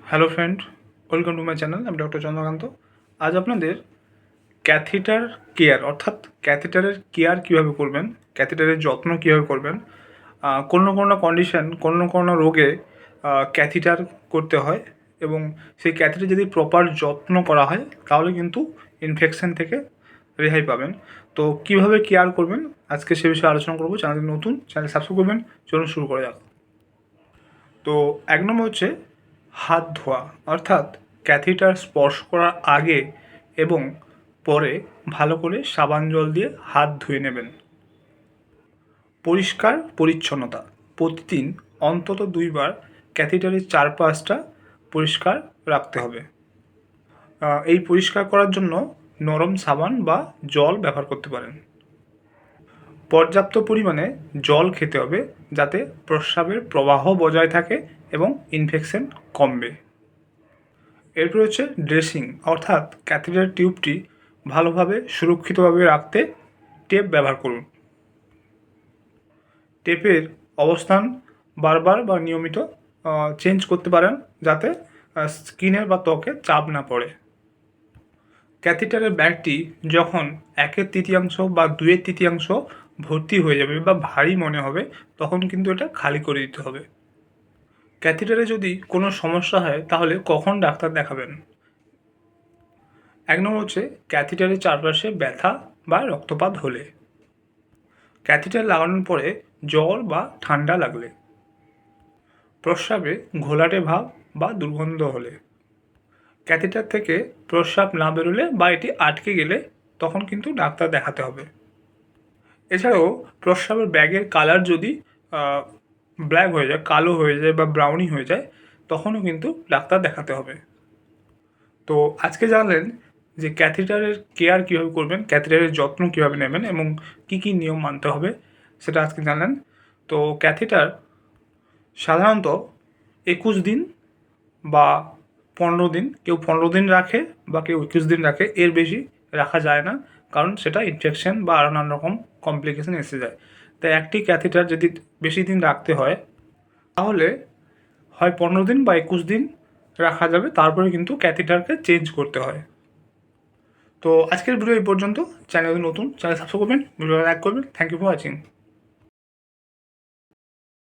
Hello friend, welcome to my channel. আমি doctor Chandrakant. আজ আপনাদের ক্যাথিটার কেয়ার অর্থাৎ ক্যাথিটারের কেয়ার কীভাবে করবেন, ক্যাথিটারের যত্ন কীভাবে করবেন, কোনো কোনো কন্ডিশন, কোনো কোনো রোগে ক্যাথিটার করতে হয় এবং সেই ক্যাথিটার যদি প্রপার যত্ন করা হয় তাহলে কিন্তু ইনফেকশন থেকে রেহাই পাবেন। তো কীভাবে কেয়ার করবেন আজকে সে বিষয়ে আলোচনা করবো। চ্যানেল নতুন, চ্যানেল সাবস্ক্রাইব করবেন। চলুন শুরু করা যাক। তো এক নম্বর হচ্ছে হাত ধোয়া, অর্থাৎ ক্যাথিটার স্পর্শ করার আগে এবং পরে ভালো করে সাবান জল দিয়ে হাত ধুয়ে নেবেন। পরিষ্কার পরিচ্ছন্নতা, প্রতিদিন অন্তত 2বার ক্যাথিটারের চারপাশটা পরিষ্কার রাখতে হবে। এই পরিষ্কার করার জন্য নরম সাবান বা জল ব্যবহার করতে পারেন। পর্যাপ্ত পরিমাণে জল খেতে হবে যাতে প্রস্রাবের প্রবাহ বজায় থাকে এবং ইনফেকশন কমবে। এরপর হচ্ছে ড্রেসিং, অর্থাৎ ক্যাথিটার টিউবটি ভালোভাবে সুরক্ষিতভাবে রাখতে টেপ ব্যবহার করুন। টেপের অবস্থান বারবার বা নিয়মিত চেঞ্জ করতে পারেন যাতে স্কিনের বা ত্বকে চাপ না পড়ে। ক্যাথিটারের ব্যাগটি যখন 1/3 বা 2/3 ভর্তি হয়ে যাবে বা ভারী মনে হবে তখন কিন্তু এটা খালি করে দিতে হবে। ক্যাথিটারে যদি কোনো সমস্যা হয় তাহলে কখন ডাক্তার দেখাবেন? এক নম্বর হচ্ছে ক্যাথিটারের চারপাশে ব্যথা বা রক্তপাত হলে, ক্যাথিটার লাগানোর পরে জ্বর বা ঠান্ডা লাগলে, প্রস্রাবে ঘোলাটে ভাব বা দুর্গন্ধ হলে, ক্যাথিটার থেকে প্রস্রাব না বেরোলে বা এটি আটকে গেলে তখন কিন্তু ডাক্তার দেখাতে হবে। এছাড়াও প্রস্রাবের ব্যাগের কালার যদি ব্ল্যাক হয়ে যায়, কালো হয়ে যায় বা ব্রাউনি হয়ে যায় তখনও কিন্তু ডাক্তার দেখাতে হবে। তো আজকে জানলেন যে ক্যাথিটারের কেয়ার কীভাবে করবেন, ক্যাথিটারের যত্ন কীভাবে নেবেন এবং কী কী নিয়ম মানতে হবে সেটা আজকে জানলেন। তো ক্যাথিটার সাধারণত 21 দিন বা 15 দিন, কেউ 15 দিন রাখে বা কেউ 21 দিন রাখে, এর বেশি রাখা যায় না, কারণ সেটা ইনফেকশন বা আরও নানা রকম কমপ্লিকেশন এসে যায়। তাই একটি ক্যাথিটার যদি বেশি দিন রাখতে হয় তাহলে হয় 15 দিন বা 21 দিন রাখা যাবে, তারপরে কিন্তু ক্যাথিটারকে চেঞ্জ করতে হয়। তো আজকের ভিডিও এই পর্যন্ত। চ্যানেল নতুন, চ্যানেল সাবস্ক্রাইব করবেন, ভিডিও লাইক করবেন। Thank you for watching.